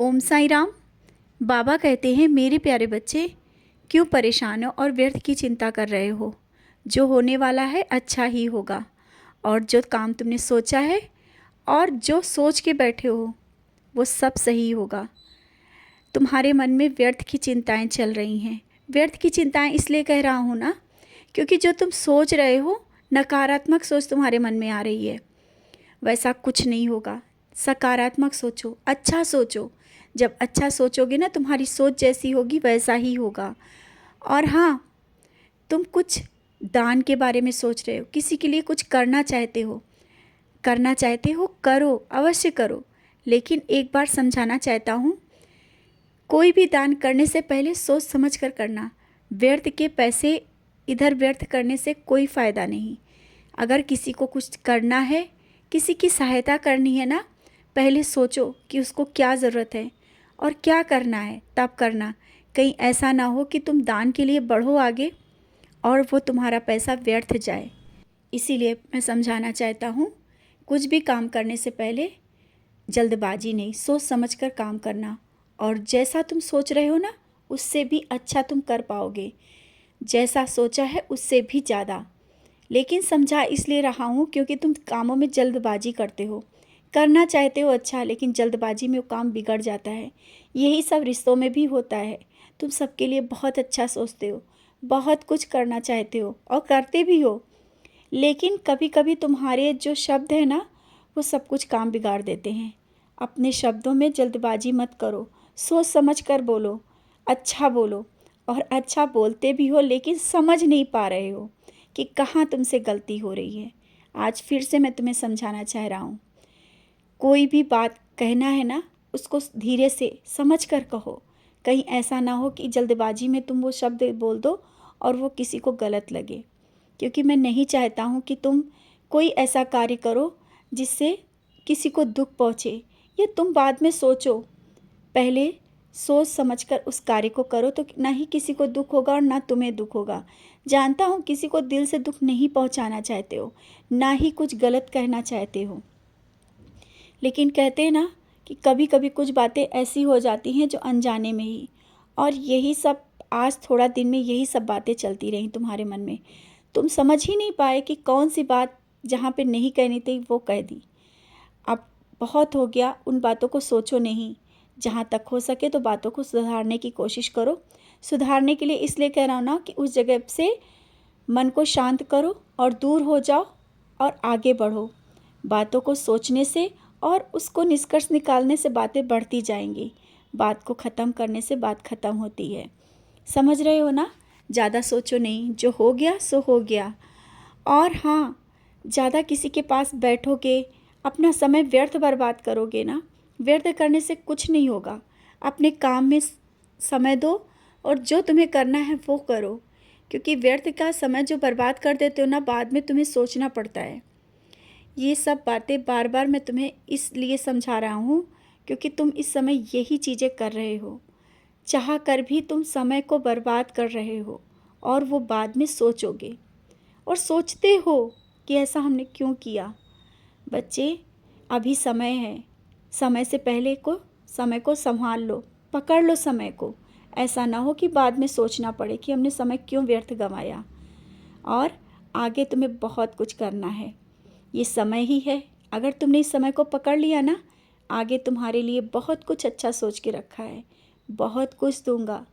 ओम साई राम। बाबा कहते हैं, मेरे प्यारे बच्चे, क्यों परेशान हो और व्यर्थ की चिंता कर रहे हो। जो होने वाला है अच्छा ही होगा, और जो काम तुमने सोचा है और जो सोच के बैठे हो वो सब सही होगा। तुम्हारे मन में व्यर्थ की चिंताएं चल रही हैं। व्यर्थ की चिंताएं इसलिए कह रहा हूँ ना, क्योंकि जो तुम सोच रहे हो, नकारात्मक सोच तुम्हारे मन में आ रही है। वैसा कुछ नहीं होगा। सकारात्मक सोचो, अच्छा सोचो। जब अच्छा सोचोगे ना, तुम्हारी सोच जैसी होगी वैसा ही होगा। और हाँ, तुम कुछ दान के बारे में सोच रहे हो, किसी के लिए कुछ करना चाहते हो, करो, अवश्य करो। लेकिन एक बार समझाना चाहता हूँ, कोई भी दान करने से पहले सोच समझ कर करना। व्यर्थ के पैसे इधर व्यर्थ करने से कोई फ़ायदा नहीं। अगर किसी को कुछ करना है, किसी की सहायता करनी है ना, पहले सोचो कि उसको क्या ज़रूरत है और क्या करना है, तब करना। कहीं ऐसा ना हो कि तुम दान के लिए बढ़ो आगे और वो तुम्हारा पैसा व्यर्थ जाए। इसीलिए मैं समझाना चाहता हूँ, कुछ भी काम करने से पहले जल्दबाजी नहीं, सोच समझकर काम करना। और जैसा तुम सोच रहे हो ना, उससे भी अच्छा तुम कर पाओगे। जैसा सोचा है उससे भी ज़्यादा। लेकिन समझा इसलिए रहा हूँ क्योंकि तुम कामों में जल्दबाजी करते हो। करना चाहते हो अच्छा, लेकिन जल्दबाजी में वो काम बिगड़ जाता है। यही सब रिश्तों में भी होता है। तुम सबके लिए बहुत अच्छा सोचते हो, बहुत कुछ करना चाहते हो और करते भी हो, लेकिन कभी कभी तुम्हारे जो शब्द हैं ना, वो सब कुछ काम बिगाड़ देते हैं। अपने शब्दों में जल्दबाजी मत करो, सोच समझ कर बोलो, अच्छा बोलो। और अच्छा बोलते भी हो, लेकिन समझ नहीं पा रहे हो कि कहाँ तुमसे गलती हो रही है। आज फिर से मैं तुम्हें समझाना चाह रहा हूँ, कोई भी बात कहना है ना, उसको धीरे से समझ कर कहो। कहीं ऐसा ना हो कि जल्दबाजी में तुम वो शब्द बोल दो और वो किसी को गलत लगे। क्योंकि मैं नहीं चाहता हूँ कि तुम कोई ऐसा कार्य करो जिससे किसी को दुख पहुँचे। ये तुम बाद में सोचो, पहले सोच समझकर उस कार्य को करो, तो ना ही किसी को दुख होगा और ना तुम्हें दुख होगा। जानता हूँ किसी को दिल से दुख नहीं पहुँचाना चाहते हो, ना ही कुछ गलत कहना चाहते हो, लेकिन कहते हैं ना कि कभी कभी कुछ बातें ऐसी हो जाती हैं जो अनजाने में ही। और यही सब आज थोड़ा दिन में यही सब बातें चलती रहीं तुम्हारे मन में। तुम समझ ही नहीं पाए कि कौन सी बात जहाँ पे नहीं कहनी थी वो कह दी। अब बहुत हो गया, उन बातों को सोचो नहीं। जहाँ तक हो सके तो बातों को सुधारने की कोशिश करो। सुधारने के लिए इसलिए कह रहा हूँ ना कि उस जगह से मन को शांत करो और दूर हो जाओ और आगे बढ़ो। बातों को सोचने से और उसको निष्कर्ष निकालने से बातें बढ़ती जाएंगी। बात को ख़त्म करने से बात ख़त्म होती है। समझ रहे हो ना? ज़्यादा सोचो नहीं, जो हो गया सो हो गया। और हाँ, ज़्यादा किसी के पास बैठोगे, अपना समय व्यर्थ बर्बाद करोगे ना, व्यर्थ करने से कुछ नहीं होगा। अपने काम में समय दो और जो तुम्हें करना है वो करो। क्योंकि व्यर्थ का समय जो बर्बाद कर देते हो ना, बाद में तुम्हें सोचना पड़ता है। ये सब बातें बार बार मैं तुम्हें इसलिए समझा रहा हूँ क्योंकि तुम इस समय यही चीज़ें कर रहे हो। चाह कर भी तुम समय को बर्बाद कर रहे हो और वो बाद में सोचोगे और सोचते हो कि ऐसा हमने क्यों किया। बच्चे, अभी समय है। समय से पहले समय को संभाल लो, पकड़ लो समय को। ऐसा ना हो कि बाद में सोचना पड़े कि हमने समय क्यों व्यर्थ गंवाया। और आगे तुम्हें बहुत कुछ करना है। ये समय ही है। अगर तुमने इस समय को पकड़ लिया ना, आगे तुम्हारे लिए बहुत कुछ अच्छा सोच के रखा है। बहुत कुछ दूंगा,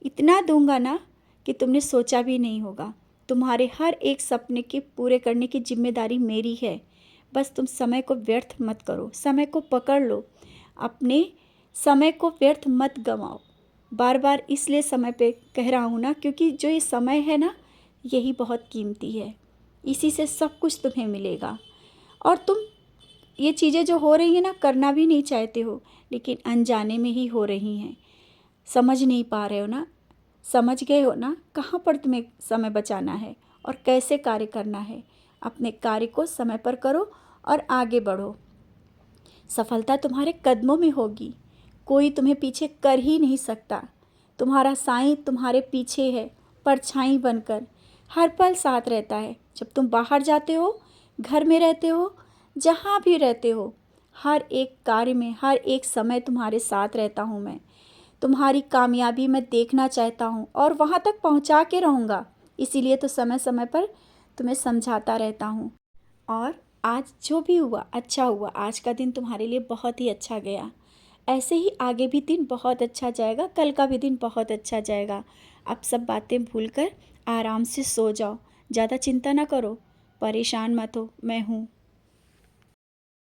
इतना दूंगा ना कि तुमने सोचा भी नहीं होगा। तुम्हारे हर एक सपने के पूरे करने की जिम्मेदारी मेरी है। बस तुम समय को व्यर्थ मत करो, समय को पकड़ लो। अपने समय को व्यर्थ मत गंवाओ। बार बार इसलिए समय पे कह रहा हूँ ना, क्योंकि जो ये समय है ना, यही बहुत कीमती है। इसी से सब कुछ तुम्हें मिलेगा। और तुम ये चीज़ें जो हो रही हैं ना, करना भी नहीं चाहते हो, लेकिन अनजाने में ही हो रही हैं। समझ नहीं पा रहे हो ना? समझ गए हो ना कहाँ पर तुम्हें समय बचाना है और कैसे कार्य करना है। अपने कार्य को समय पर करो और आगे बढ़ो। सफलता तुम्हारे कदमों में होगी। कोई तुम्हें पीछे कर ही नहीं सकता। तुम्हारा साईं तुम्हारे पीछे है, परछाई बनकर हर पल साथ रहता है। जब तुम बाहर जाते हो, घर में रहते हो, जहाँ भी रहते हो, हर एक कार्य में, हर एक समय तुम्हारे साथ रहता हूँ मैं। तुम्हारी कामयाबी मैं देखना चाहता हूँ और वहाँ तक पहुँचा के रहूँगा। इसीलिए तो समय समय पर तुम्हें समझाता रहता हूँ। और आज जो भी हुआ अच्छा हुआ, आज का दिन तुम्हारे लिए बहुत ही अच्छा गया। ऐसे ही आगे भी दिन बहुत अच्छा जाएगा, कल का भी दिन बहुत अच्छा जाएगा। अब सब बातें भूलकर आराम से सो जाओ, ज़्यादा चिंता ना करो, परेशान मत हो, मैं हूँ।